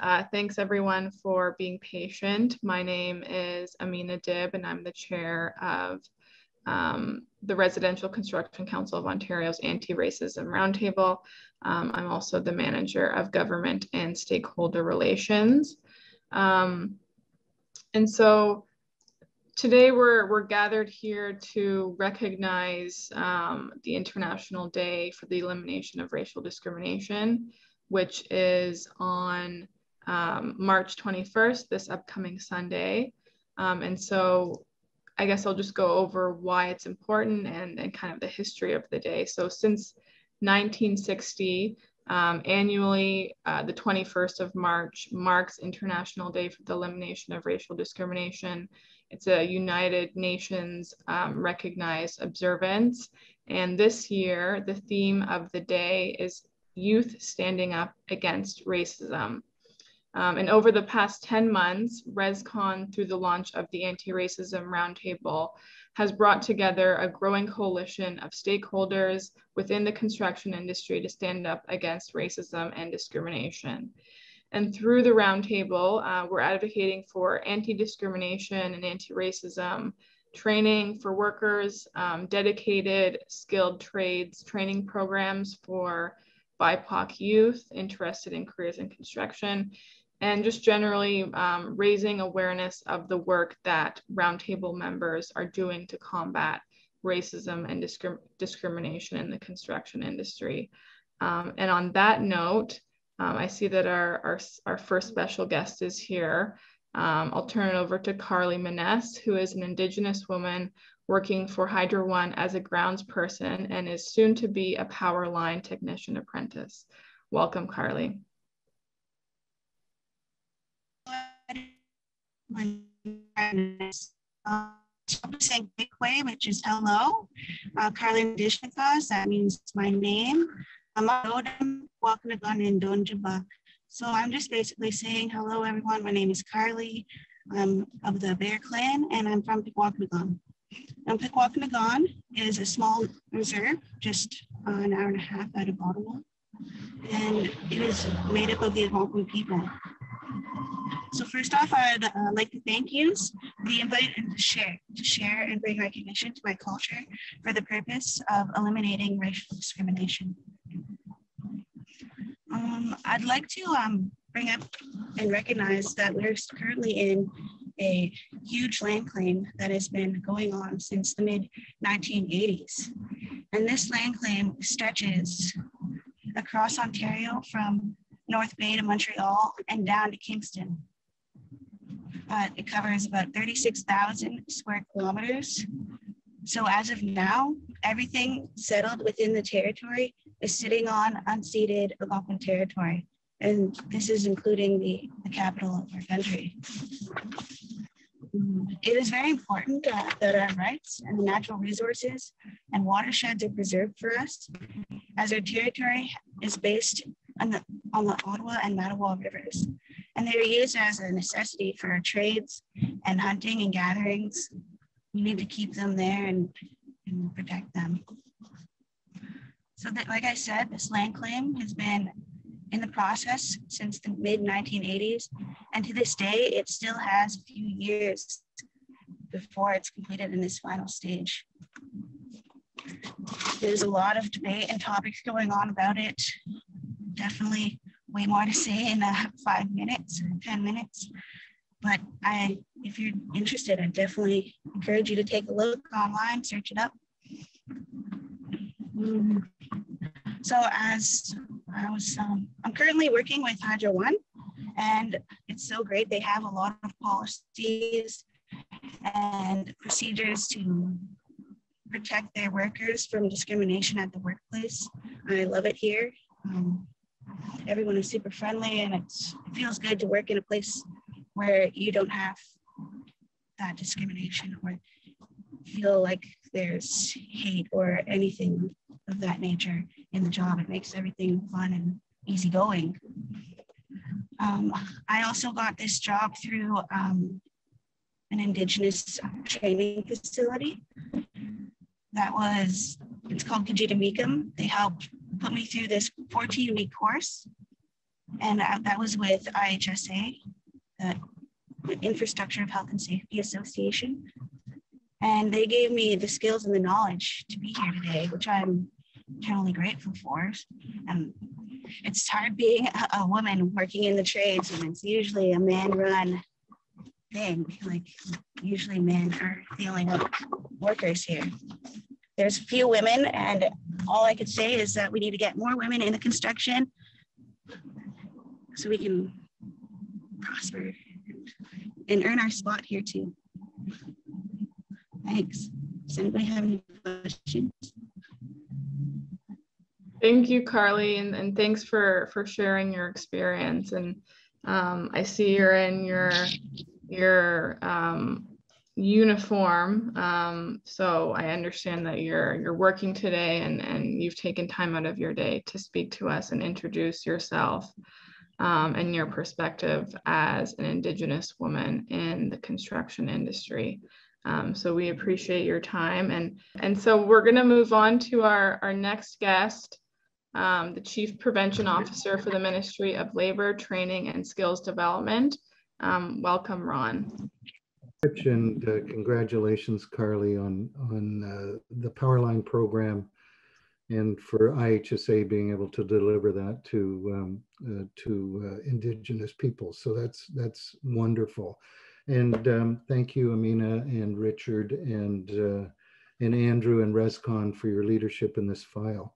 Yes, thanks everyone for being patient. My name is Amina Dib, and I'm the chair of the Residential Construction Council of Ontario's Anti-Racism Roundtable. I'm also the manager of government and stakeholder relations. And so today we're gathered here to recognize the International Day for the Elimination of Racial Discrimination, which is on March 21st, this upcoming Sunday. And so I guess I'll just go over why it's important and kind of the history of the day. So since 1960, annually, the 21st of March marks International Day for the Elimination of Racial Discrimination. It's a United Nations recognized observance. And this year, the theme of the day is Youth Standing Up Against Racism. And over the past 10 months, RESCON, through the launch of the Anti-Racism Roundtable, has brought together a growing coalition of stakeholders within the construction industry to stand up against racism and discrimination. And through the roundtable, we're advocating for anti-discrimination and anti-racism training for workers, dedicated skilled trades training programs for BIPOC youth interested in careers in construction, and just generally raising awareness of the work that roundtable members are doing to combat racism and discrimination in the construction industry. And on that note, I see that our first special guest is here. I'll turn it over to Carly Maness, who is an Indigenous woman working for Hydro One as a grounds person and is soon to be a power line technician apprentice. Welcome, Carly. Saying Bigway, which is hello. Carly Ndishnikas, that means my name. So I'm just basically saying hello, everyone. My name is Carly. I'm of the Bear Clan, and I'm from Pikwakanagan. Now, Pikwakanagan is a small reserve, just an hour and a half out of Ottawa, and it is made up of the Algonquin people. So first off, I'd like to thank you for the invite and to share and bring recognition to my culture for the purpose of eliminating racial discrimination. I'd like to bring up and recognize that we're currently in a huge land claim that has been going on since the mid-1980s. And this land claim stretches across Ontario from North Bay to Montreal and down to Kingston. It covers about 36,000 square kilometers. So as of now, everything settled within the territory is sitting on unceded Algonquin territory. And this is including the capital of our country. It is very important that our rights and natural resources and watersheds are preserved for us, as our territory is based on the Ottawa and Mattawa rivers. And they're used as a necessity for our trades and hunting and gatherings. We need to keep them there and protect them. So that, like I said, this land claim has been in the process since the mid-1980s. And to this day, it still has a few years before it's completed in this final stage. There's a lot of debate and topics going on about it. Definitely way more to say in 5 minutes, 10 minutes. But if you're interested, I definitely encourage you to take a look online, search it up. So as I'm currently working with Hydro One, and it's so great. They have a lot of policies and procedures to protect their workers from discrimination at the workplace. I love it here. Everyone is super friendly, and it feels good to work in a place where you don't have that discrimination or feel like there's hate or anything of that nature in the job. It makes everything fun and easygoing. I also got this job through an Indigenous training facility. It's called Kajita Meekum. They helped put me through this 14-week course. And that was with IHSA, the Infrastructure of Health and Safety Association. And they gave me the skills and the knowledge to be here today, which I'm eternally grateful for. It's hard being a woman working in the trades, and it's usually a man-run thing. Like, usually men are the only workers here. There's few women, and all I could say is that we need to get more women in the construction so we can prosper and earn our spot here too. Thanks. Does anybody have any questions? Thank you, Carly, and thanks for sharing your experience. And I see you're in your uniform, so I understand that you're working today, and you've taken time out of your day to speak to us and introduce yourself and your perspective as an Indigenous woman in the construction industry. So we appreciate your time, and so we're going to move on to our next guest, the Chief Prevention Officer for the Ministry of Labor, Training, and Skills Development. Welcome, Ron. And congratulations, Carly, on the Powerline program, and for IHSA being able to deliver that to Indigenous people. So that's wonderful. And thank you, Amina and Richard and Andrew and RESCON for your leadership in this file.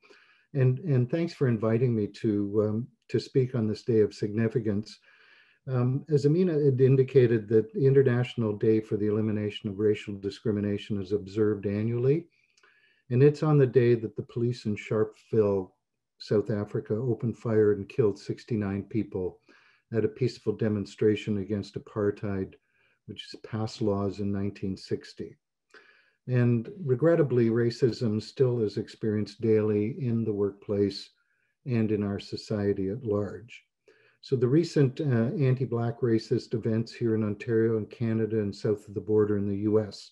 And thanks for inviting me to speak on this day of significance. As Amina had indicated, that the International Day for the Elimination of Racial Discrimination is observed annually. And it's on the day that the police in Sharpeville, South Africa, opened fire and killed 69 people at a peaceful demonstration against apartheid, which passed laws in 1960. And regrettably, racism still is experienced daily in the workplace and in our society at large. So the recent anti-Black racist events here in Ontario and Canada and south of the border in the US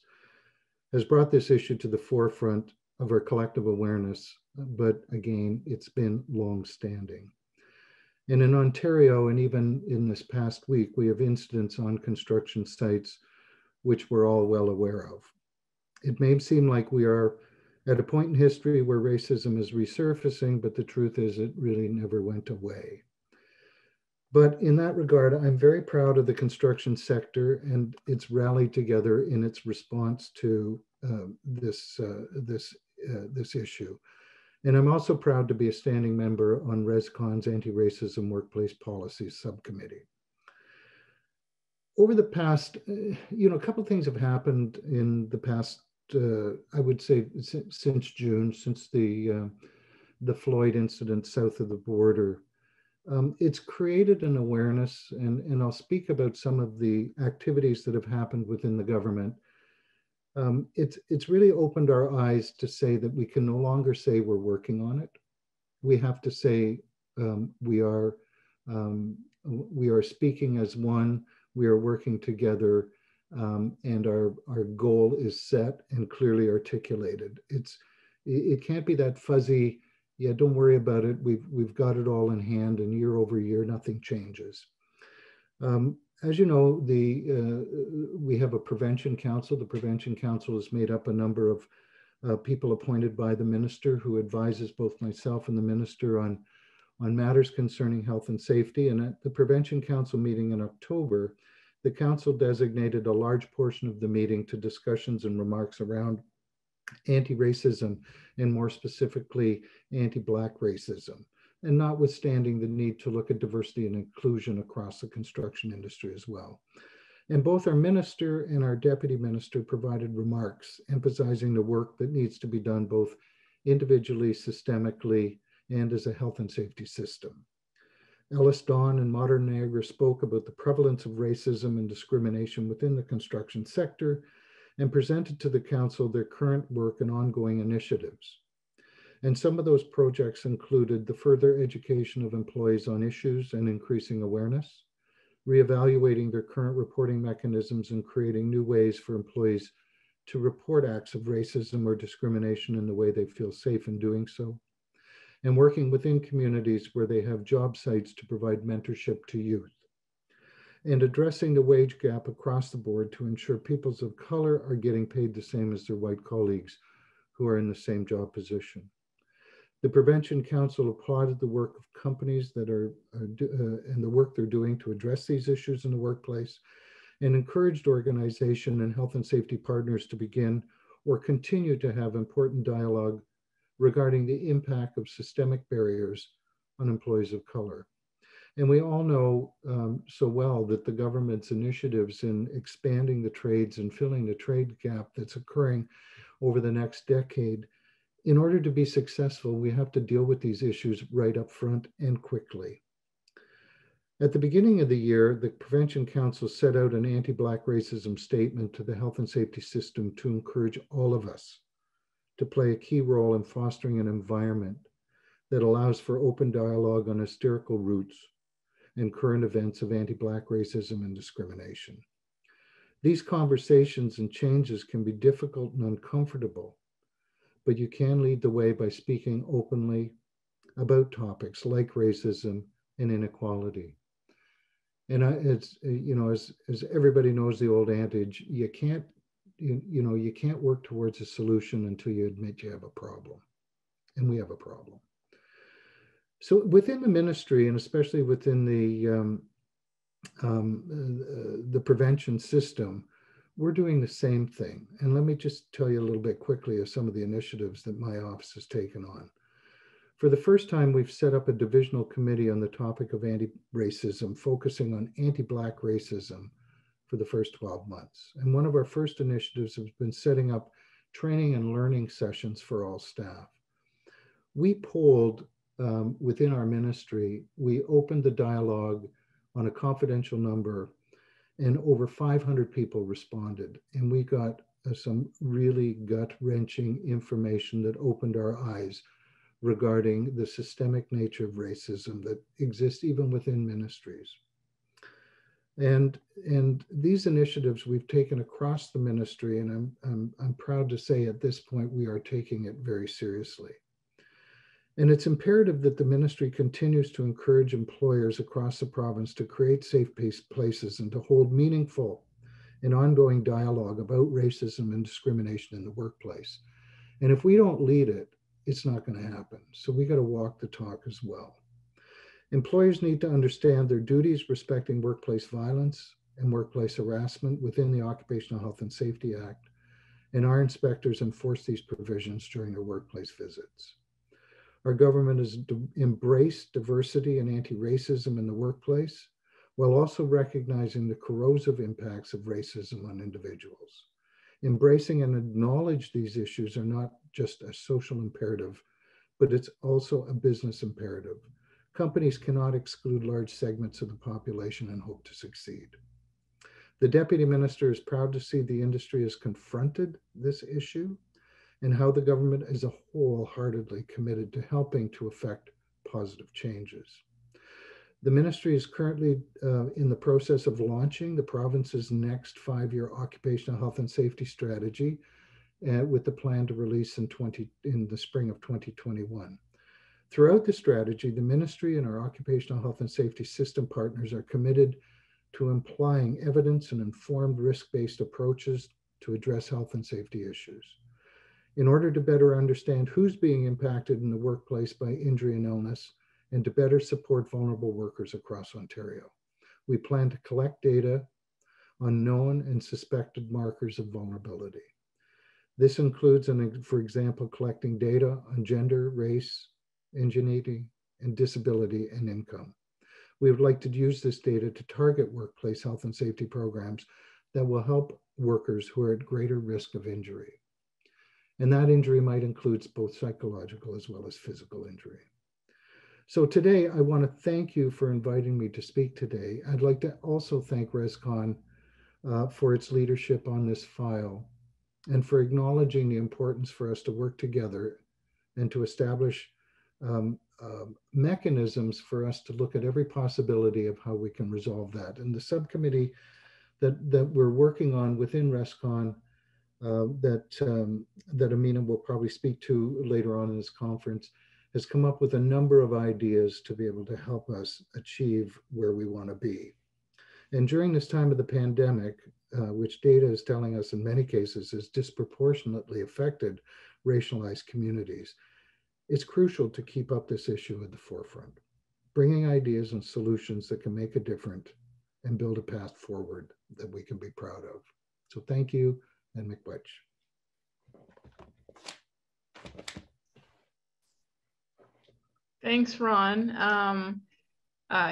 has brought this issue to the forefront of our collective awareness, but again, it's been long-standing. And in Ontario, and even in this past week, we have incidents on construction sites which we're all well aware of. It may seem like we are at a point in history where racism is resurfacing, but the truth is it really never went away. But in that regard, I'm very proud of the construction sector and its rallied together in its response to this issue. And I'm also proud to be a standing member on RESCON's Anti-Racism Workplace Policies Subcommittee. Over the past, a couple of things have happened in the past, I would say since June, since the Floyd incident south of the border. It's created an awareness, and I'll speak about some of the activities that have happened within the government. It's really opened our eyes to say that we can no longer say we're working on it. We have to say we are speaking as one, we are working together, and our goal is set and clearly articulated. It can't be that fuzzy, yeah, don't worry about it. We've got it all in hand, and year over year, nothing changes. As you know, we have a prevention council. The prevention council is made up a number of people appointed by the minister, who advises both myself and the minister on matters concerning health and safety. And at the prevention council meeting in October, the council designated a large portion of the meeting to discussions and remarks around anti-racism, and more specifically, anti-Black racism, and notwithstanding the need to look at diversity and inclusion across the construction industry as well. And both our minister and our deputy minister provided remarks emphasizing the work that needs to be done both individually, systemically, and as a health and safety system. Ellis Dawn and Modern Niagara spoke about the prevalence of racism and discrimination within the construction sector, and presented to the council their current work and ongoing initiatives. And some of those projects included the further education of employees on issues and increasing awareness, reevaluating their current reporting mechanisms and creating new ways for employees to report acts of racism or discrimination in the way they feel safe in doing so, and working within communities where they have job sites to provide mentorship to youth, and addressing the wage gap across the board to ensure peoples of color are getting paid the same as their white colleagues who are in the same job position. The Prevention Council applauded the work of companies that and the work they're doing to address these issues in the workplace, and encouraged organization and health and safety partners to begin or continue to have important dialogue regarding the impact of systemic barriers on employees of color. And we all know so well that the government's initiatives in expanding the trades and filling the trade gap that's occurring over the next decade, in order to be successful, we have to deal with these issues right up front and quickly. At the beginning of the year, the Prevention Council set out an anti-Black racism statement to the health and safety system to encourage all of us to play a key role in fostering an environment that allows for open dialogue on historical roots and current events of anti-Black racism and discrimination. These conversations and changes can be difficult and uncomfortable, but you can lead the way by speaking openly about topics like racism and inequality. And it's, you know, as everybody knows the old adage, you can't work towards a solution until you admit you have a problem. And we have a problem. So within the ministry, and especially within the prevention system, we're doing the same thing. And let me just tell you a little bit quickly of some of the initiatives that my office has taken on. For the first time, we've set up a divisional committee on the topic of anti-racism, focusing on anti-Black racism for the first 12 months. And one of our first initiatives has been setting up training and learning sessions for all staff. We polled within our ministry, we opened the dialogue on a confidential number, and over 500 people responded. And we got some really gut-wrenching information that opened our eyes regarding the systemic nature of racism that exists even within ministries. And these initiatives we've taken across the ministry, and I'm proud to say at this point we are taking it very seriously. And it's imperative that the ministry continues to encourage employers across the province to create safe places and to hold meaningful and ongoing dialogue about racism and discrimination in the workplace. And if we don't lead it, it's not going to happen. So we got to walk the talk as well. Employers need to understand their duties respecting workplace violence and workplace harassment within the Occupational Health and Safety Act, and our inspectors enforce these provisions during their workplace visits. Our government has embraced diversity and anti-racism in the workplace, while also recognizing the corrosive impacts of racism on individuals. Embracing and acknowledge these issues are not just a social imperative, but it's also a business imperative. Companies cannot exclude large segments of the population and hope to succeed. The Deputy Minister is proud to see the industry has confronted this issue and how the government is a wholeheartedly committed to helping to effect positive changes. The ministry is currently in the process of launching the province's next 5-year occupational health and safety strategy with the plan to release in the spring of 2021. Throughout the strategy, the ministry and our occupational health and safety system partners are committed to applying evidence and informed risk-based approaches to address health and safety issues. In order to better understand who's being impacted in the workplace by injury and illness, and to better support vulnerable workers across Ontario, we plan to collect data on known and suspected markers of vulnerability. This includes, for example, collecting data on gender, race, ingenuity, and disability and income. We would like to use this data to target workplace health and safety programs that will help workers who are at greater risk of injury. And that injury might include both psychological as well as physical injury. So today, I want to thank you for inviting me to speak today. I'd like to also thank RESCON for its leadership on this file and for acknowledging the importance for us to work together and to establish mechanisms for us to look at every possibility of how we can resolve that. And the subcommittee that we're working on within RESCON that Amina will probably speak to later on in this conference has come up with a number of ideas to be able to help us achieve where we want to be. And during this time of the pandemic, which data is telling us in many cases has disproportionately affected racialized communities, it's crucial to keep up this issue at the forefront, bringing ideas and solutions that can make a difference and build a path forward that we can be proud of. So thank you, and miigwech. Thanks, Ron.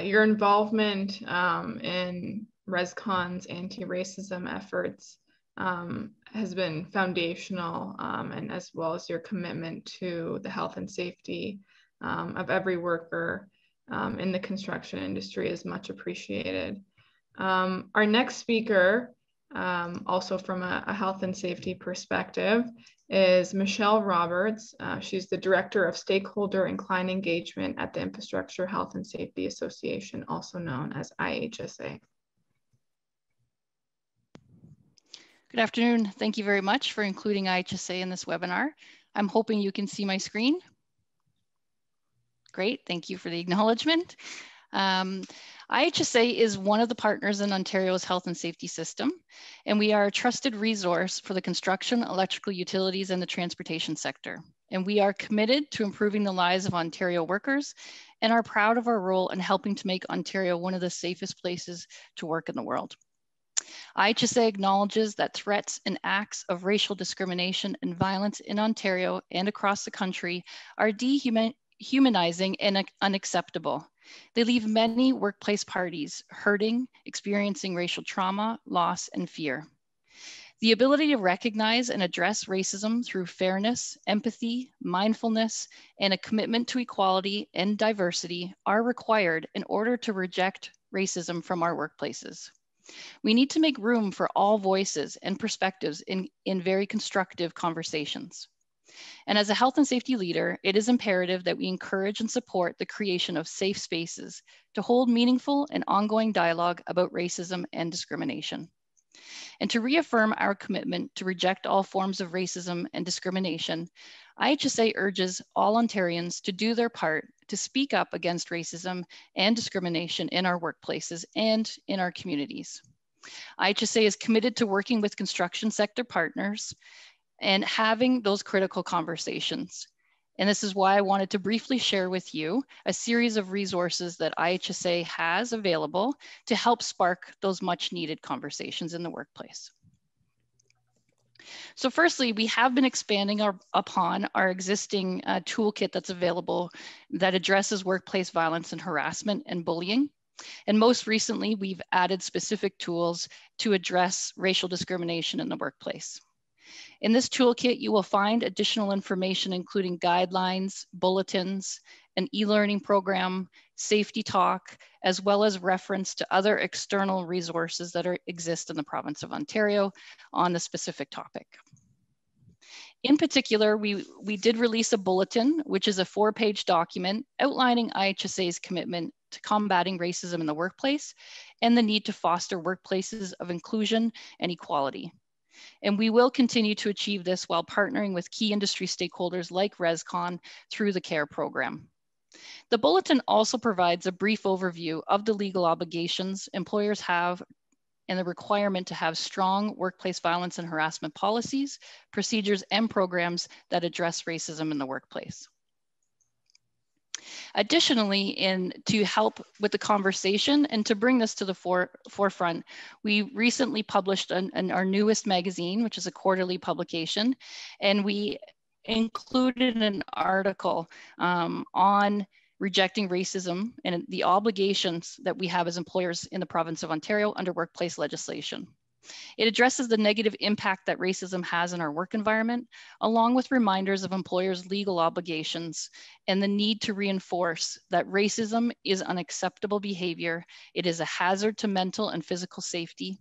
Your involvement in RESCON's anti-racism efforts has been foundational, and as well as your commitment to the health and safety of every worker in the construction industry is much appreciated. Our next speaker, also from a health and safety perspective, is Michelle Roberts. She's the Director of Stakeholder and Client Engagement at the Infrastructure Health and Safety Association, also known as IHSA. Good afternoon. Thank you very much for including IHSA in this webinar. I'm hoping you can see my screen. Great, thank you for the acknowledgement. IHSA is one of the partners in Ontario's health and safety system, and we are a trusted resource for the construction, electrical utilities, and the transportation sector. And we are committed to improving the lives of Ontario workers and are proud of our role in helping to make Ontario one of the safest places to work in the world. IHSA acknowledges that threats and acts of racial discrimination and violence in Ontario and across the country are dehumanizing and unacceptable. They leave many workplace parties hurting, experiencing racial trauma, loss, and fear. The ability to recognize and address racism through fairness, empathy, mindfulness, and a commitment to equality and diversity are required in order to reject racism from our workplaces. We need to make room for all voices and perspectives in very constructive conversations. And as a health and safety leader, it is imperative that we encourage and support the creation of safe spaces to hold meaningful and ongoing dialogue about racism and discrimination. And to reaffirm our commitment to reject all forms of racism and discrimination, IHSA urges all Ontarians to do their part to speak up against racism and discrimination in our workplaces and in our communities. IHSA is committed to working with construction sector partners and having those critical conversations. And this is why I wanted to briefly share with you a series of resources that IHSA has available to help spark those much needed conversations in the workplace. So firstly, we have been expanding upon our existing toolkit that's available that addresses workplace violence and harassment and bullying. And most recently, we've added specific tools to address racial discrimination in the workplace. In this toolkit, you will find additional information, including guidelines, bulletins, an e-learning program, safety talk, as well as reference to other external resources that exist in the province of Ontario on the specific topic. In particular, we did release a bulletin, which is a 4-page document outlining IHSA's commitment to combating racism in the workplace and the need to foster workplaces of inclusion and equality. And we will continue to achieve this while partnering with key industry stakeholders like RESCON through the CARE program. The bulletin also provides a brief overview of the legal obligations employers have and the requirement to have strong workplace violence and harassment policies, procedures, and programs that address racism in the workplace. Additionally, to help with the conversation and to bring this to the forefront, we recently published our newest magazine, which is a quarterly publication, and we included an article on rejecting racism and the obligations that we have as employers in the province of Ontario under workplace legislation. It addresses the negative impact that racism has in our work environment, along with reminders of employers' legal obligations and the need to reinforce that racism is unacceptable behavior. It is a hazard to mental and physical safety.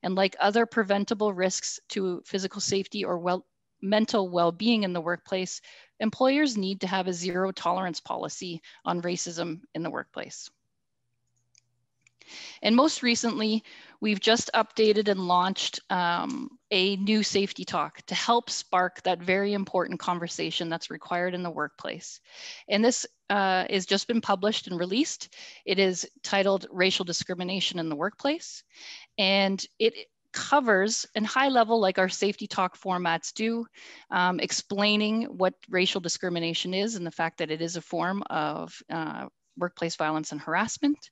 And like other preventable risks to physical safety or mental well-being in the workplace, employers need to have a zero tolerance policy on racism in the workplace. And most recently, we've just updated and launched a new safety talk to help spark that very important conversation that's required in the workplace. And this has just been published and released. It is titled Racial Discrimination in the Workplace. And it covers in high level, like our safety talk formats do, explaining what racial discrimination is and the fact that it is a form of workplace violence and harassment,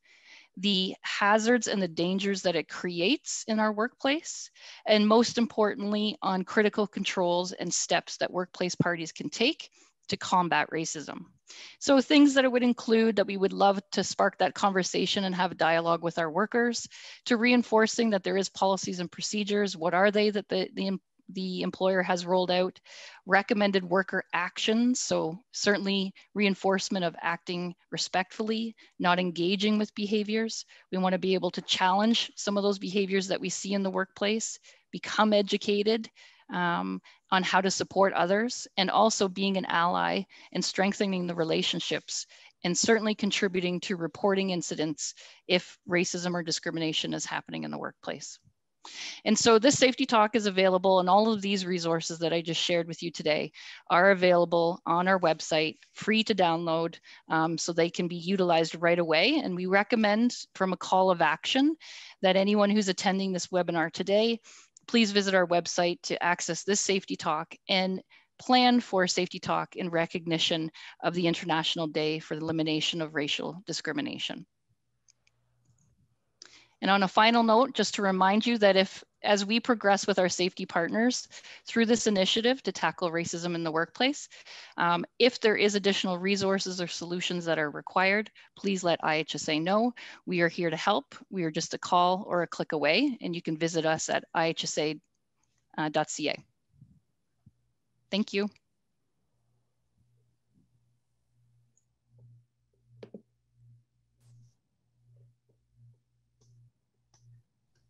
the hazards and the dangers that it creates in our workplace, and most importantly, on critical controls and steps that workplace parties can take to combat racism. So things that it would include that we would love to spark that conversation and have a dialogue with our workers, to reinforcing that there is policies and procedures. What are they that the employer has rolled out? Recommended worker actions. So certainly reinforcement of acting respectfully, not engaging with behaviors. We want to be able to challenge some of those behaviors that we see in the workplace, become educated on how to support others, and also being an ally and strengthening the relationships, and certainly contributing to reporting incidents if racism or discrimination is happening in the workplace. And so this safety talk is available, and all of these resources that I just shared with you today are available on our website, free to download, so they can be utilized right away. And we recommend, from a call of action, that anyone who's attending this webinar today, please visit our website to access this safety talk and plan for a safety talk in recognition of the International Day for the Elimination of Racial Discrimination. And on a final note, just to remind you that as we progress with our safety partners through this initiative to tackle racism in the workplace, if there is additional resources or solutions that are required, please let IHSA know. We are here to help. We are just a call or a click away, and you can visit us at ihsa.ca. Thank you.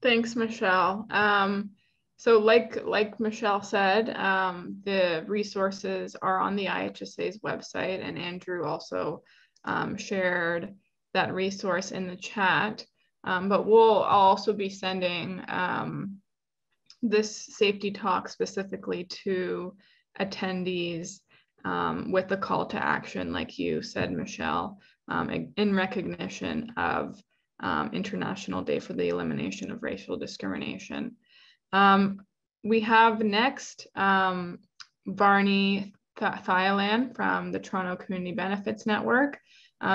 Thanks, Michelle. So like Michelle said, the resources are on the IHSA's website, and Andrew also shared that resource in the chat. But I'll also be sending this safety talk specifically to attendees with a call to action, like you said, Michelle, in recognition of International Day for the Elimination of Racial Discrimination. We have next Varney Thailand from the Toronto Community Benefits Network.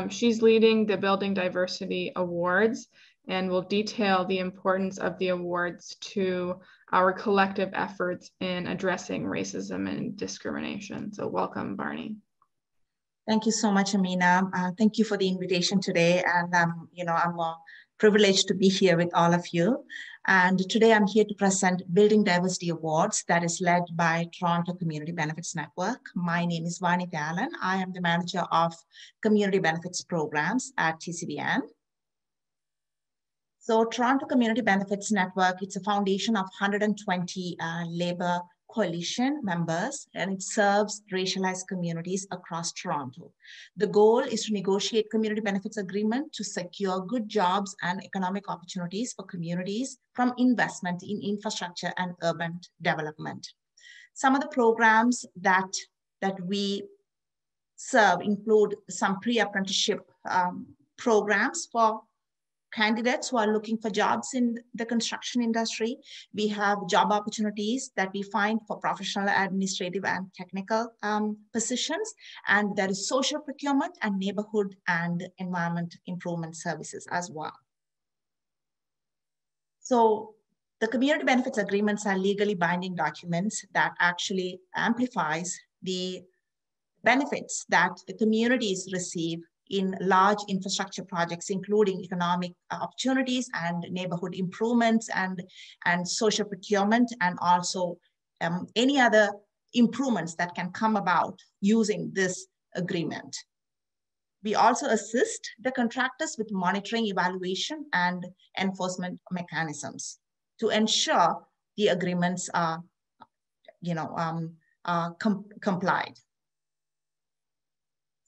She's leading the Building Diversity Awards and will detail the importance of the awards to our collective efforts in addressing racism and discrimination. So welcome, Varney. Thank you so much, Amina. Thank you for the invitation today. And I'm privileged to be here with all of you. And today I'm here to present Building Diversity Awards that is led by Toronto Community Benefits Network. My name is Varney Thailand. I am the manager of Community Benefits Programs at TCBN. So Toronto Community Benefits Network, it's a foundation of 120 labor coalition members, and it serves racialized communities across Toronto. The goal is to negotiate community benefits agreement to secure good jobs and economic opportunities for communities from investment in infrastructure and urban development. Some of the programs that we serve include some pre-apprenticeship programs for candidates who are looking for jobs in the construction industry. We have job opportunities that we find for professional, administrative, and technical positions. And there is social procurement and neighborhood and environment improvement services as well. So the community benefits agreements are legally binding documents that actually amplifies the benefits that the communities receive in large infrastructure projects, including economic opportunities and neighborhood improvements and social procurement, and also any other improvements that can come about using this agreement. We also assist the contractors with monitoring, evaluation, and enforcement mechanisms to ensure the agreements are complied.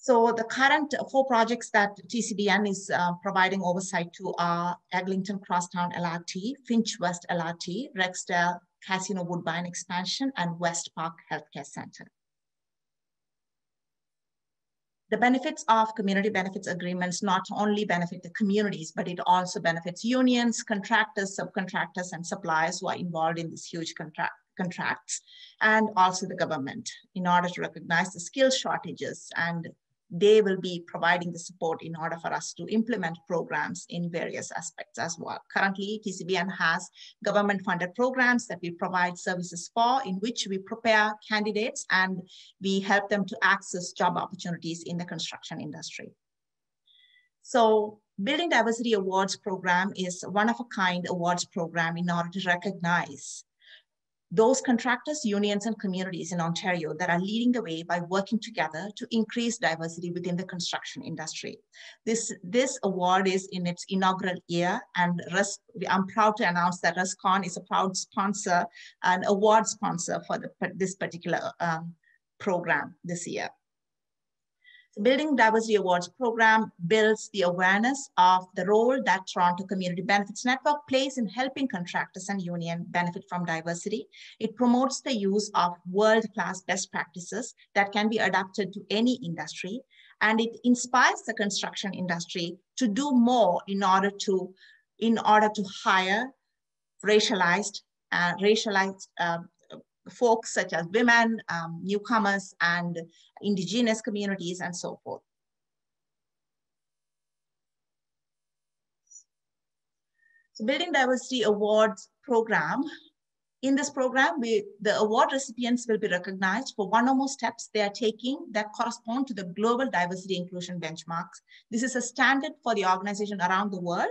So the current 4 projects that TCBN is providing oversight to are Eglinton Crosstown LRT, Finch West LRT, Rexdale Casino Woodbine Expansion, and West Park Healthcare Center. The benefits of community benefits agreements not only benefit the communities, but it also benefits unions, contractors, subcontractors, and suppliers who are involved in these huge contracts, and also the government, in order to recognize the skill shortages, and they will be providing the support in order for us to implement programs in various aspects as well. Currently, TCBN has government-funded programs that we provide services for, in which we prepare candidates and we help them to access job opportunities in the construction industry. So, Building Diversity Awards program is one-of-a-kind awards program in order to recognize those contractors, unions, and communities in Ontario that are leading the way by working together to increase diversity within the construction industry. This award is in its inaugural year, and I'm proud to announce that RESCON is a proud sponsor, an award sponsor for this particular program this year. The Building Diversity Awards program builds the awareness of the role that Toronto Community Benefits Network plays in helping contractors and unions benefit from diversity. It promotes the use of world-class best practices that can be adapted to any industry, and it inspires the construction industry to do more in order to hire racialized folks such as women, newcomers, and indigenous communities, and so forth. So Building Diversity Awards program. In this program, the award recipients will be recognized for one or more steps they are taking that correspond to the global diversity inclusion benchmarks. This is a standard for the organization around the world,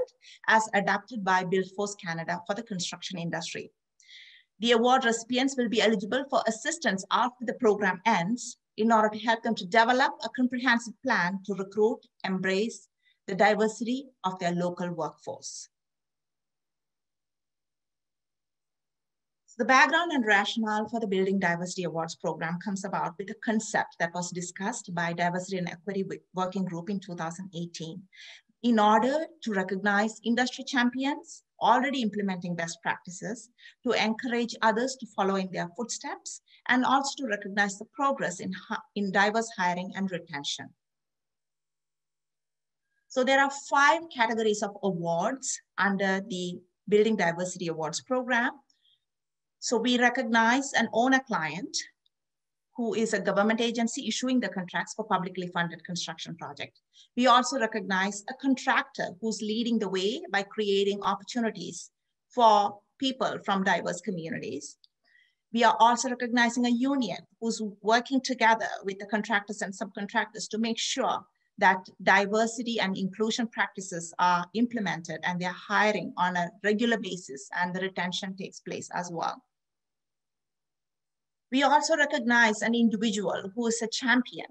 as adapted by BuildForce Canada for the construction industry. The award recipients will be eligible for assistance after the program ends in order to help them to develop a comprehensive plan to recruit, embrace the diversity of their local workforce. So the background and rationale for the Building Diversity Awards program comes about with a concept that was discussed by Diversity and Equity Working Group in 2018. In order to recognize industry champions already implementing best practices, to encourage others to follow in their footsteps, and also to recognize the progress in diverse hiring and retention. So there are 5 categories of awards under the Building Diversity Awards program. So we recognize and own a client who is a government agency issuing the contracts for publicly funded construction project. We also recognize a contractor who's leading the way by creating opportunities for people from diverse communities. We are also recognizing a union who's working together with the contractors and subcontractors to make sure that diversity and inclusion practices are implemented and they're hiring on a regular basis and the retention takes place as well. We also recognize an individual who is a champion.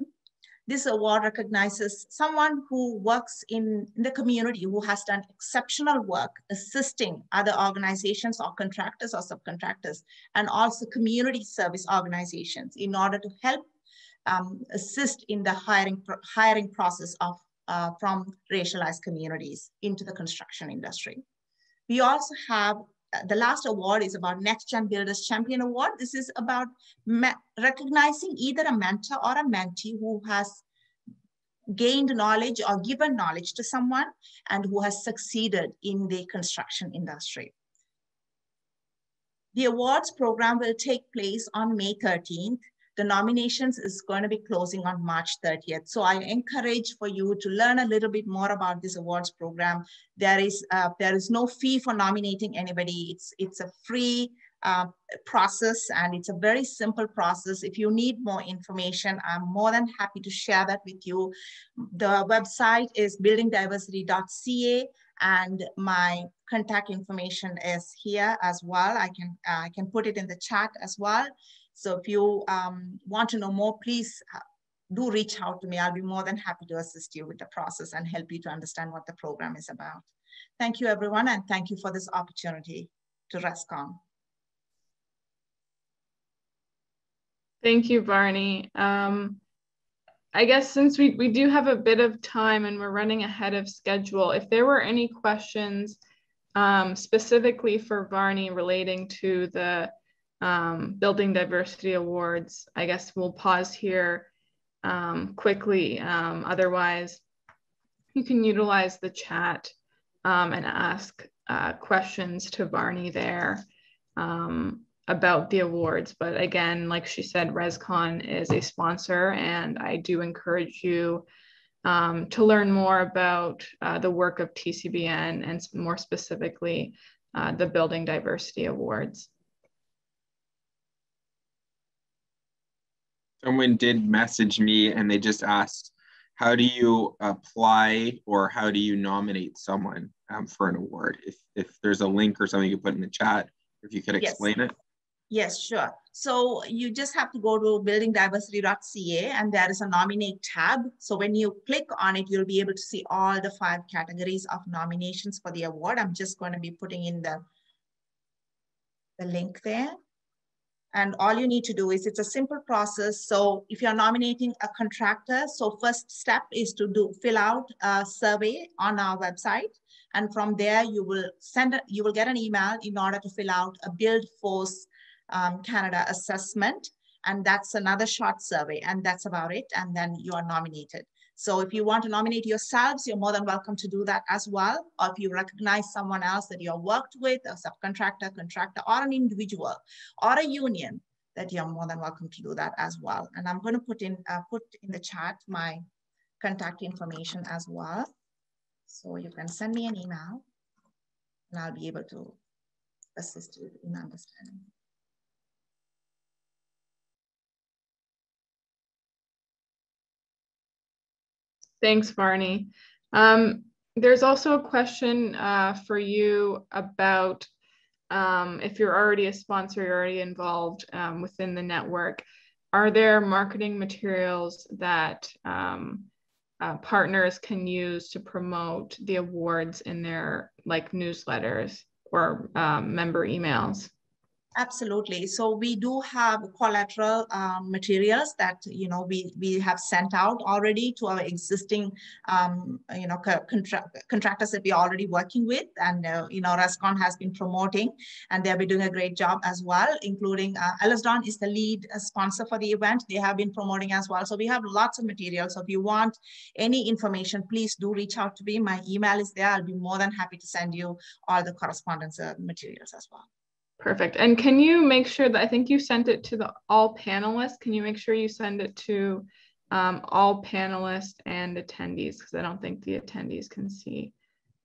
This award recognizes someone who works in the community who has done exceptional work assisting other organizations or contractors or subcontractors, and also community service organizations in order to help assist in the hiring process of from racialized communities into the construction industry. We also have the last award is about Next Gen Builders Champion Award. This is about recognizing either a mentor or a mentee who has gained knowledge or given knowledge to someone and who has succeeded in the construction industry. The awards program will take place on May 13th. The nominations is going to be closing on March 30th. So I encourage for you to learn a little bit more about this awards program. There is no fee for nominating anybody. It's a free process, and it's a very simple process. If you need more information, I'm more than happy to share that with you. The website is buildingdiversity.ca, and my contact information is here as well. I can put it in the chat as well. So if you want to know more, please do reach out to me. I'll be more than happy to assist you with the process and help you to understand what the program is about. Thank you, everyone, and thank you for this opportunity to RESCON. Thank you, Barney. I guess since we do have a bit of time and we're running ahead of schedule, if there were any questions specifically for Varney relating to the Building Diversity Awards, I guess we'll pause here quickly. Otherwise, you can utilize the chat and ask questions to Varney there about the awards. But again, like she said, RESCON is a sponsor, and I do encourage you to learn more about the work of TCBN and more specifically the Building Diversity Awards. Someone did message me and they just asked, how do you apply or how do you nominate someone for an award? If there's a link or something you put in the chat, if you could explain it. Yes, sure. So you just have to go to buildingdiversity.ca and there is a nominate tab. So when you click on it, you'll be able to see all the 5 categories of nominations for the award. I'm just going to be putting in the link there. And all you need to do is, it's a simple process. So if you're nominating a contractor, so first step is to fill out a survey on our website. And from there, you will get an email in order to fill out a Build Force Canada assessment. And that's another short survey, and that's about it. And then you are nominated. So if you want to nominate yourselves, you're more than welcome to do that as well. Or if you recognize someone else that you have worked with, a subcontractor, contractor, or an individual, or a union, that you're more than welcome to do that as well. And I'm going to put in the chat my contact information as well. So you can send me an email and I'll be able to assist you in understanding. Thanks, Varney. There's also a question for you about if you're already a sponsor, you're already involved within the network. Are there marketing materials that partners can use to promote the awards in their newsletters or member emails? Absolutely. So we do have collateral materials that we have sent out already to our existing contractors that we're already working with, and RESCON has been promoting, and they'll be doing a great job as well. Including Ellisdon is the lead sponsor for the event. They have been promoting as well. So we have lots of materials. So if you want any information, please do reach out to me. My email is there. I'll be more than happy to send you all the correspondence materials as well. Perfect. And can you make sure that, I think you sent it to all panelists. Can you make sure you send it to all panelists and attendees? Because I don't think the attendees can see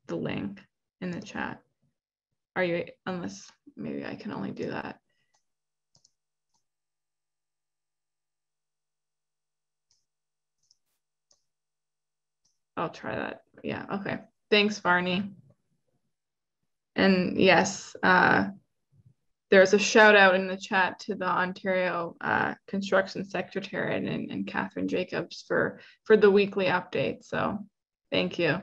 the link in the chat. Are you, unless maybe I can only do that. I'll try that. Yeah, okay. Thanks, Varney. And yes, there's a shout out in the chat to the Ontario Construction Secretariat and Catherine Jacobs for the weekly update. So thank you.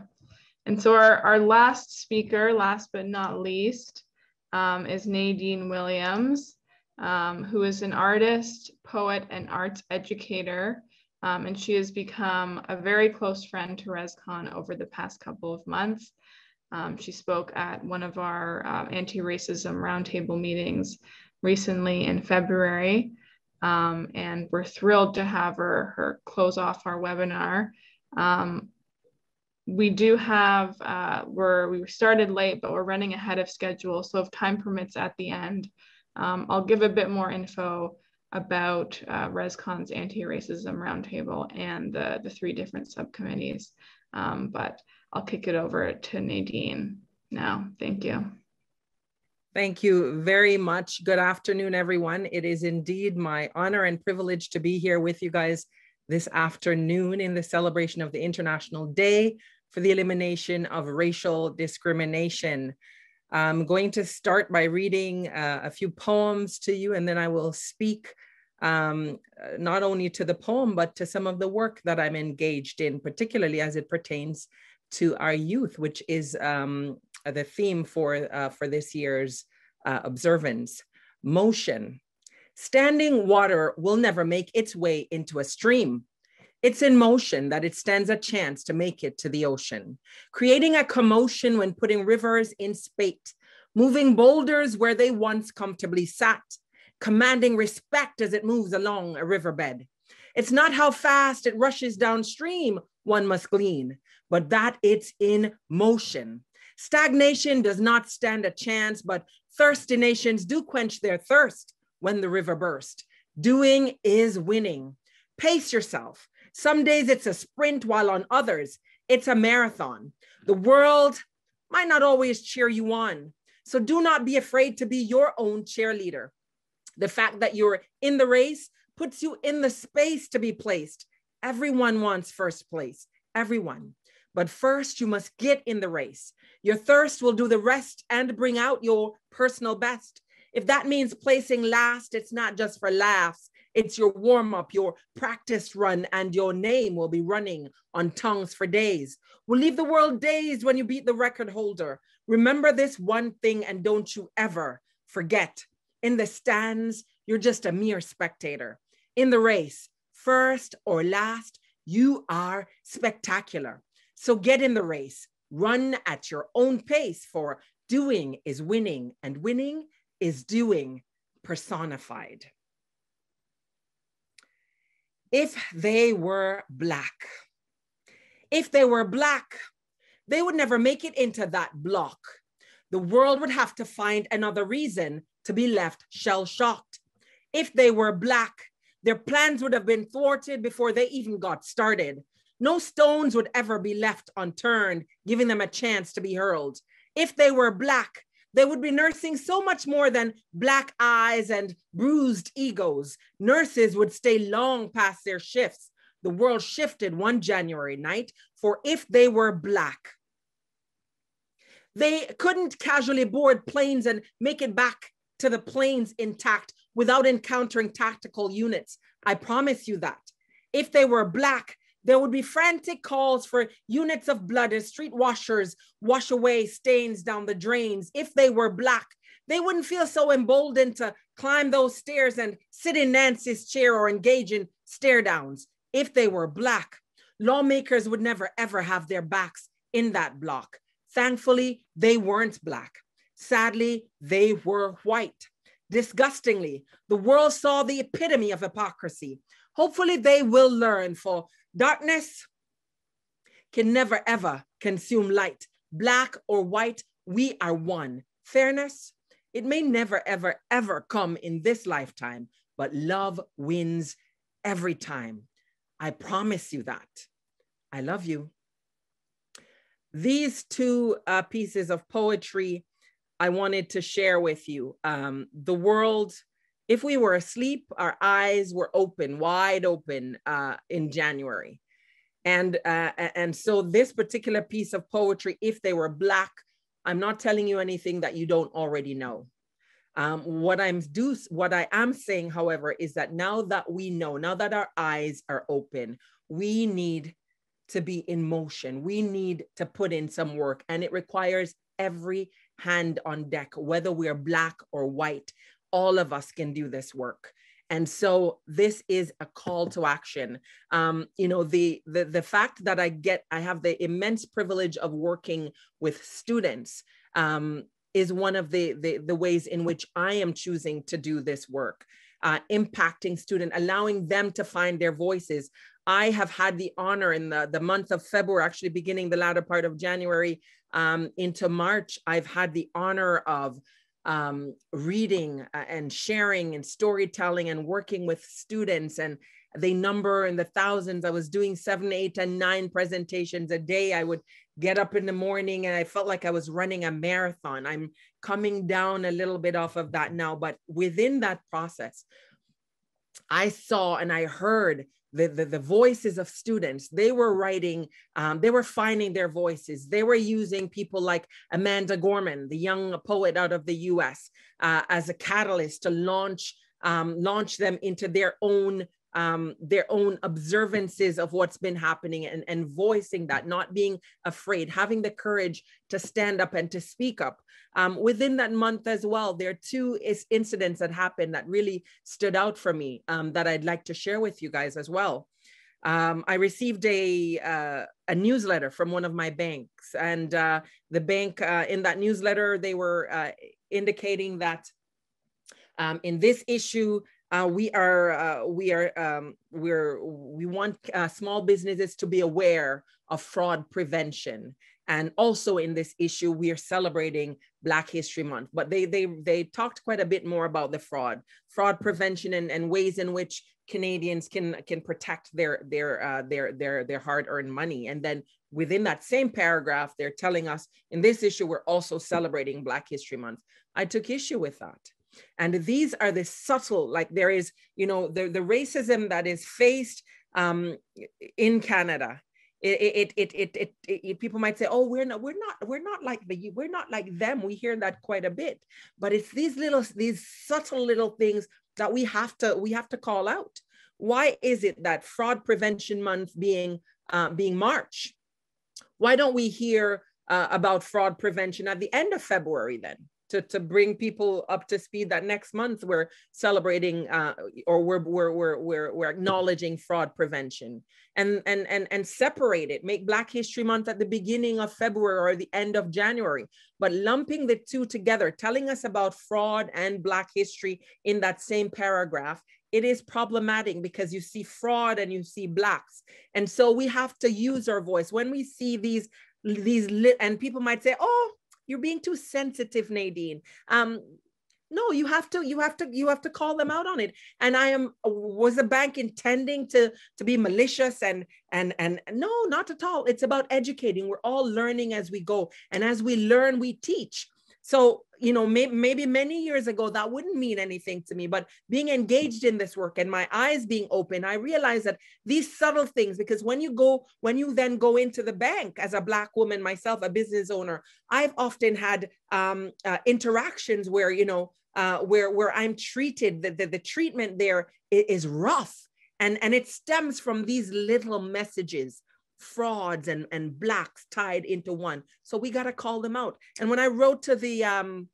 And so our last speaker, last but not least, is Nadine Williams, who is an artist, poet, and arts educator. And she has become a very close friend to RESCON over the past couple of months. She spoke at one of our anti-racism roundtable meetings recently in February, and we're thrilled to have her close off our webinar. We do have, we started late, but we're running ahead of schedule. So if time permits at the end, I'll give a bit more info about RESCON's anti-racism roundtable and the 3 different subcommittees. But I'll kick it over to Nadine now. Thank you. Thank you very much. Good afternoon, everyone. It is indeed my honor and privilege to be here with you guys this afternoon in the celebration of the International Day for the Elimination of Racial Discrimination. I'm going to start by reading a few poems to you, and then I will speak not only to the poem, but to some of the work that I'm engaged in, particularly as it pertains to our youth, which is the theme for this year's observance. Motion. Standing water will never make its way into a stream. It's in motion that it stands a chance to make it to the ocean, creating a commotion when putting rivers in spate, moving boulders where they once comfortably sat, commanding respect as it moves along a riverbed. It's not how fast it rushes downstream one must glean, but that it's in motion. Stagnation does not stand a chance, but thirsty nations do quench their thirst when the river bursts. Doing is winning. Pace yourself. Some days it's a sprint, while on others, it's a marathon. The world might not always cheer you on, so do not be afraid to be your own cheerleader. The fact that you're in the race puts you in the space to be placed. Everyone wants first place, everyone. But first, you must get in the race. Your thirst will do the rest and bring out your personal best. If that means placing last, it's not just for laughs. It's your warm-up, your practice run, and your name will be running on tongues for days. We'll leave the world dazed when you beat the record holder. Remember this one thing, and don't you ever forget. In the stands, you're just a mere spectator. In the race, first or last, you are spectacular. So get in the race, run at your own pace, for doing is winning, and winning is doing personified. If they were black, they would never make it into that block. The world would have to find another reason to be left shell-shocked. If they were black, their plans would have been thwarted before they even got started. No stones would ever be left unturned, giving them a chance to be hurled. If they were black, they would be nursing so much more than black eyes and bruised egos. Nurses would stay long past their shifts. The world shifted one January night, for if they were black, they couldn't casually board planes and make it back to the planes intact without encountering tactical units. I promise you that. If they were black, there would be frantic calls for units of blood as street washers wash away stains down the drains. If they were black, they wouldn't feel so emboldened to climb those stairs and sit in Nancy's chair or engage in stare downs. If they were black, lawmakers would never ever have their backs in that block. Thankfully, they weren't black. Sadly, they were white. Disgustingly, the world saw the epitome of hypocrisy. Hopefully they will learn, for darkness can never ever consume light. Black or white, we are one. Fairness, it may never ever ever come in this lifetime, but love wins every time. I promise you that. I love you. These two pieces of poetry I wanted to share with you. The world, if we were asleep, our eyes were open, wide open in January. And so this particular piece of poetry, if they were black, I'm not telling you anything that you don't already know. What I am saying, however, is that now that we know, now that our eyes are open, we need to be in motion. We need to put in some work, and it requires every hand on deck, whether we are black or white. All of us can do this work. And so this is a call to action. You know, the fact that I have the immense privilege of working with students is one of the ways in which I am choosing to do this work, impacting students, allowing them to find their voices. I have had the honor in the month of February, actually beginning the latter part of January into March, I've had the honor of reading and sharing and storytelling and working with students, and they number in the thousands. I was doing 7, 8, and 9 presentations a day. I would get up in the morning and I felt like I was running a marathon. I'm coming down a little bit off of that now, but within that process, I saw and I heard the voices of students. They were writing, they were finding their voices. They were using people like Amanda Gorman, the young poet out of the US, as a catalyst to launch them into their own observances of what's been happening, and voicing that, not being afraid, having the courage to stand up and to speak up. Within that month as well, there are 2 incidents that happened that really stood out for me that I'd like to share with you guys as well. I received a newsletter from one of my banks, and the bank in that newsletter, they were indicating that in this issue, we want small businesses to be aware of fraud prevention. And also in this issue, we are celebrating Black History Month, but they talked quite a bit more about the fraud prevention and ways in which Canadians can protect their hard-earned money. And then within that same paragraph, they're telling us in this issue, we're also celebrating Black History Month. I took issue with that. And these are the subtle, like there is, you know, the racism that is faced in Canada. People might say, oh, we're not like them. We hear that quite a bit, but it's these subtle little things that we have to call out. Why is it that Fraud Prevention Month being March? Why don't we hear about fraud prevention at the end of February then? To bring people up to speed that next month we're celebrating or we're acknowledging fraud prevention, and separate it, make Black History Month at the beginning of February or the end of January, but lumping the two together, telling us about fraud and Black history in that same paragraph, it is problematic because you see fraud and you see Blacks. And so we have to use our voice when we see these and people might say, oh, you're being too sensitive, Nadine. No, you have to call them out on it. And was the bank intending to be malicious and no, not at all. It's about educating. We're all learning as we go. And as we learn, we teach. So, you know, maybe many years ago, that wouldn't mean anything to me, but being engaged in this work and my eyes being open, I realized that these subtle things, because when you then go into the bank as a Black woman, myself, a business owner, I've often had interactions where, you know, where I'm treated, the treatment there is rough. And it stems from these little messages, frauds and Blacks tied into one. So we got to call them out. And when I wrote to the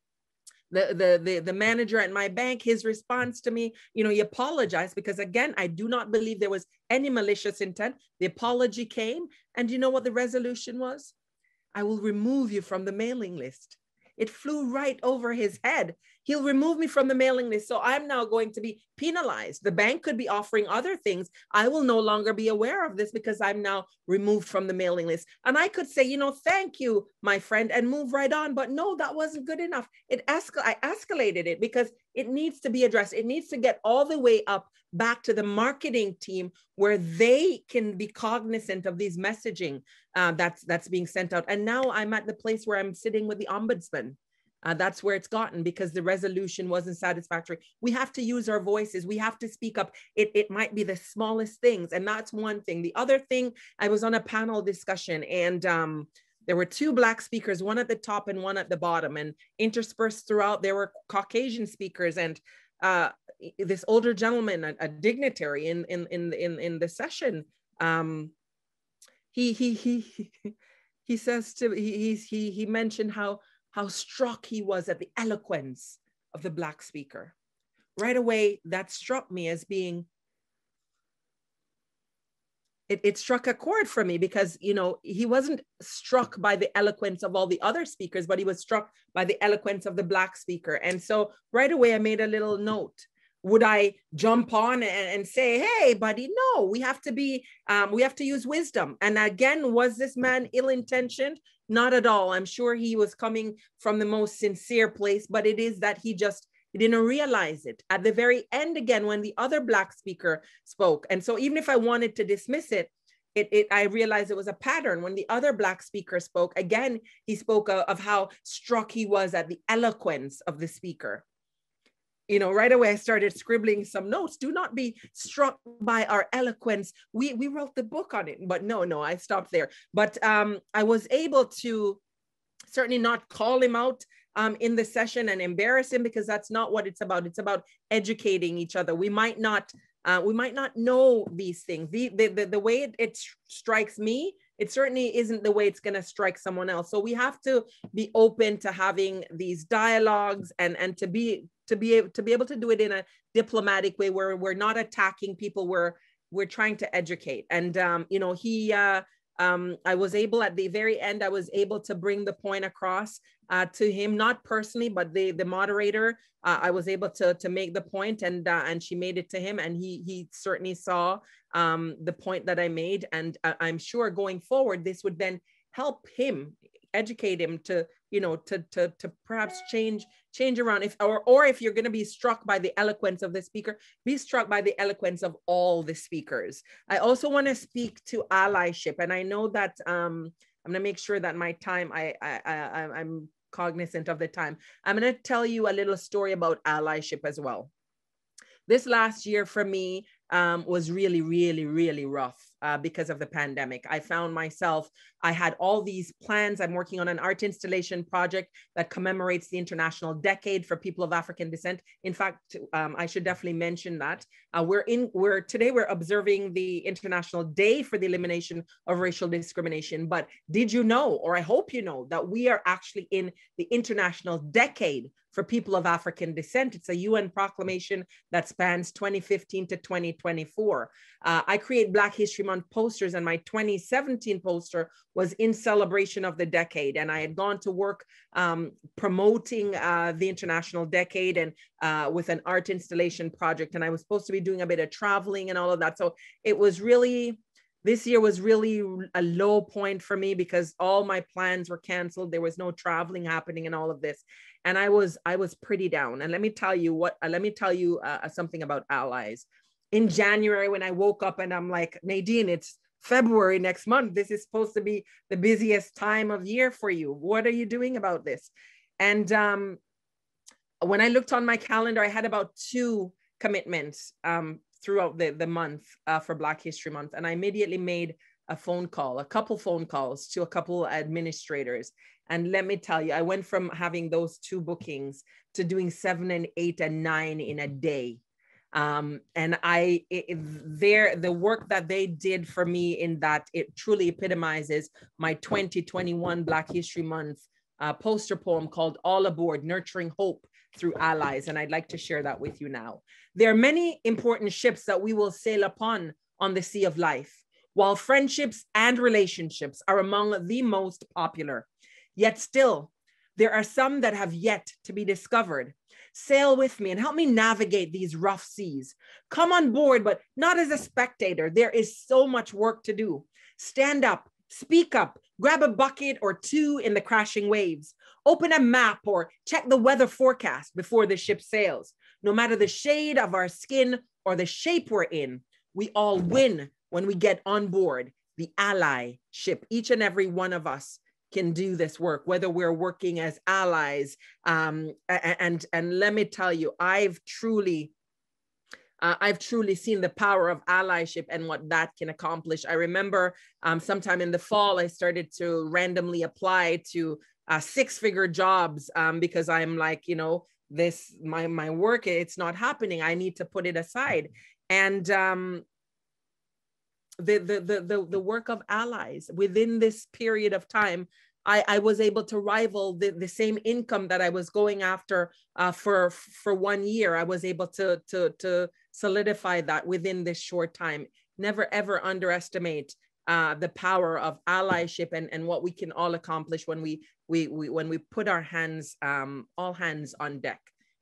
manager at my bank, his response to me, you know, he apologized because, again, I do not believe there was any malicious intent. The apology came, and you know what the resolution was? I will remove you from the mailing list. It flew right over his head. He'll remove me from the mailing list. So I'm now going to be penalized. The bank could be offering other things. I will no longer be aware of this because I'm now removed from the mailing list. And I could say, you know, thank you, my friend, and move right on. But no, that wasn't good enough. I escalated it because it needs to be addressed. It needs to get all the way up back to the marketing team where they can be cognizant of these messaging that's being sent out. And now I'm at the place where I'm sitting with the ombudsman. That's where it's gotten because the resolution wasn't satisfactory. We have to use our voices. We have to speak up. It might be the smallest things. And that's one thing. The other thing, I was on a panel discussion and there were two Black speakers, one at the top and one at the bottom, and interspersed throughout, there were Caucasian speakers and this older gentleman, a dignitary in the session, he says to he mentioned how struck he was at the eloquence of the Black speaker. Right away, that struck me as being, it struck a chord for me because, you know, he wasn't struck by the eloquence of all the other speakers, but he was struck by the eloquence of the Black speaker. And so right away, I made a little note. Would I jump on and say, hey, buddy, no, we have to use wisdom. And again, was this man ill-intentioned? Not at all. I'm sure he was coming from the most sincere place, but it is that he didn't realize it. At the very end, again, when the other Black speaker spoke. And so even if I wanted to dismiss it, I realized it was a pattern. When the other Black speaker spoke, again, he spoke of how struck he was at the eloquence of the speaker. You know, right away, I started scribbling some notes. Do not be struck by our eloquence. We wrote the book on it, but no, I stopped there. But I was able to certainly not call him out in the session and embarrass him because that's not what it's about. It's about educating each other. We might not know these things. The way it strikes me, it certainly isn't the way it's going to strike someone else. So we have to be open to having these dialogues and to be able to do it in a diplomatic way where we're not attacking people, we're we're trying to educate. And, you know, I was able at the very end, I was able to bring the point across to him, not personally, but the moderator. I was able to make the point, and she made it to him, and he certainly saw the point that I made. And I'm sure going forward, this would then help him, educate him to, you know, to perhaps change around. Or if you're going to be struck by the eloquence of the speaker, be struck by the eloquence of all the speakers. I also want to speak to allyship, and I know that I'm going to make sure that my time, I'm cognizant of the time. I'm going to tell you a little story about allyship as well. This last year for me was really, really, really rough because of the pandemic. I found myself, I had all these plans. I'm working on an art installation project that commemorates the International Decade for People of African Descent. In fact, I should definitely mention that. Today we're observing the International Day for the Elimination of Racial Discrimination. But did you know, or I hope you know, that we are actually in the International Decade for People of African Descent? It's a UN proclamation that spans 2015 to 2024. I create Black History Month posters, and my 2017 poster was in celebration of the decade. And I had gone to work promoting the International Decade and with an art installation project. And I was supposed to be doing a bit of traveling and all of that. So it was really, this year was really a low point for me because all my plans were canceled. There was no traveling happening and all of this. And I was pretty down. And let me tell you something about allies. In January, when I woke up and I'm like, Nadine, it's February next month. This is supposed to be the busiest time of year for you. What are you doing about this? And when I looked on my calendar, I had about 2 commitments throughout the month for Black History Month. And I immediately made a couple phone calls to a couple administrators. And let me tell you, I went from having those 2 bookings to doing 7 and 8 and 9 in a day. And the work that they did for me in that, it truly epitomizes my 2021 Black History Month poster poem called All Aboard, Nurturing Hope Through Allies. And I'd like to share that with you now. There are many important ships that we will sail upon on the sea of life, while friendships and relationships are among the most popular. Yet still, there are some that have yet to be discovered. Sail with me and help me navigate these rough seas. Come on board, but not as a spectator. There is so much work to do. Stand up, speak up, grab a bucket or 2 in the crashing waves. Open a map or check the weather forecast before the ship sails. No matter the shade of our skin or the shape we're in, we all win when we get on board the ally ship. Each and every one of us can do this work, whether we're working as allies. And let me tell you, I've truly seen the power of allyship and what that can accomplish. I remember sometime in the fall, I started to randomly apply to 6-figure jobs because I'm like, you know, my work, it's not happening. I need to put it aside. And the work of allies within this period of time, I was able to rival the same income that I was going after for 1 year. I was able to solidify that within this short time. Never ever underestimate the power of allyship and what we can all accomplish when we put our hands, all hands on deck.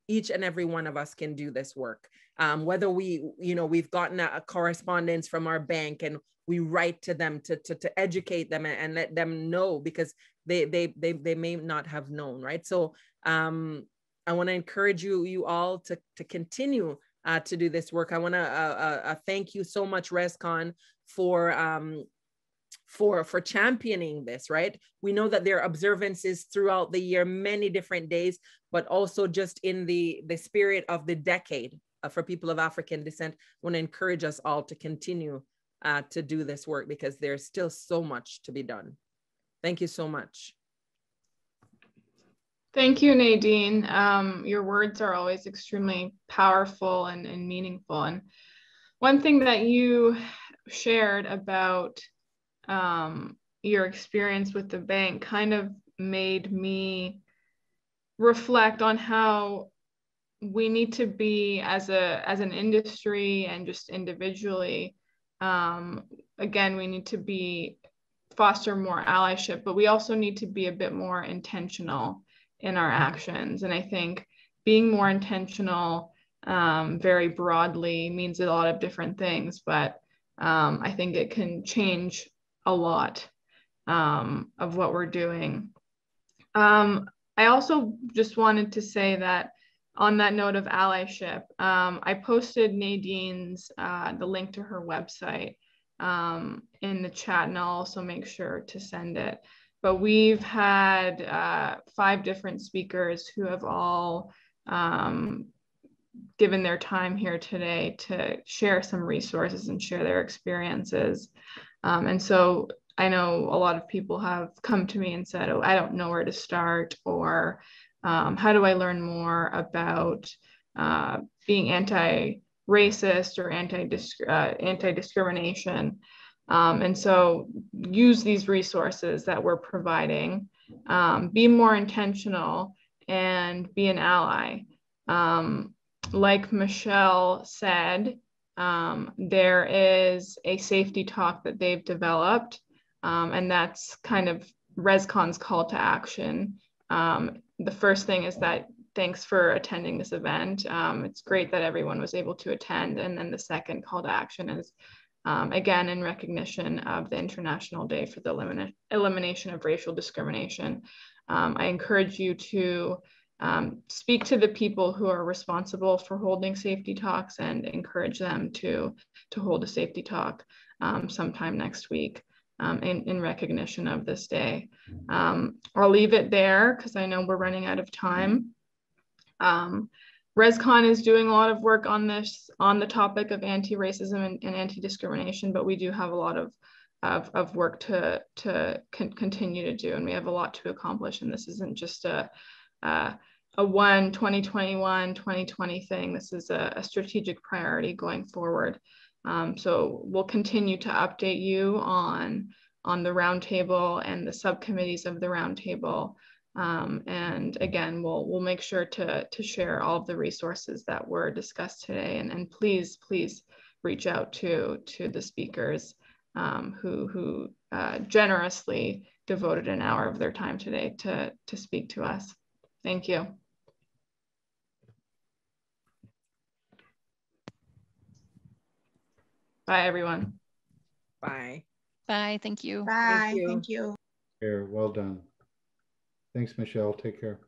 Each and every one of us can do this work. Whether we've gotten a correspondence from our bank and we write to them to educate them and let them know, because they may not have known, right? So I want to encourage you all to continue to do this work. I want to thank you so much, RESCON, for championing this, right? We know that there are observances throughout the year, many different days, but also just in the spirit of the decade for people of African descent. I want to encourage us all to continue to do this work because there's still so much to be done. Thank you so much. Thank you, Nadine. Your words are always extremely powerful and meaningful. And one thing that you shared about your experience with the bank kind of made me reflect on how we need to be as an industry and just individually again, we need to foster more allyship, but we also need to be a bit more intentional in our actions. And I think being more intentional very broadly means a lot of different things, but I think it can change a lot of what we're doing. I also just wanted to say that on that note of allyship, I posted Nadine's, the link to her website in the chat, and I'll also make sure to send it. But we've had 5 different speakers who have all given their time here today to share some resources and share their experiences. And so I know a lot of people have come to me and said, oh, I don't know where to start, or how do I learn more about being anti-racist or anti-discrimination? And so use these resources that we're providing, be more intentional, and be an ally. Like Michelle said, there is a safety talk that they've developed, and that's kind of RESCON's call to action. The first thing is that thanks for attending this event. It's great that everyone was able to attend. And then the second call to action is, again, in recognition of the International Day for the Elimination of Racial Discrimination. I encourage you to speak to the people who are responsible for holding safety talks and encourage them to hold a safety talk sometime next week in recognition of this day. I'll leave it there because I know we're running out of time. RESCON is doing a lot of work on the topic of anti-racism and anti-discrimination, but we do have a lot of work to continue to do, and we have a lot to accomplish. And this isn't just a 2021, 2020 thing. This is a strategic priority going forward. So we'll continue to update you on the roundtable and the subcommittees of the roundtable. And again, we'll make sure to share all of the resources that were discussed today. And please reach out to the speakers who generously devoted an hour of their time today to speak to us. Thank you. Bye, everyone. Bye. Bye. Thank you. Bye. Thank you. Thank you. Well done. Thanks, Michelle. Take care.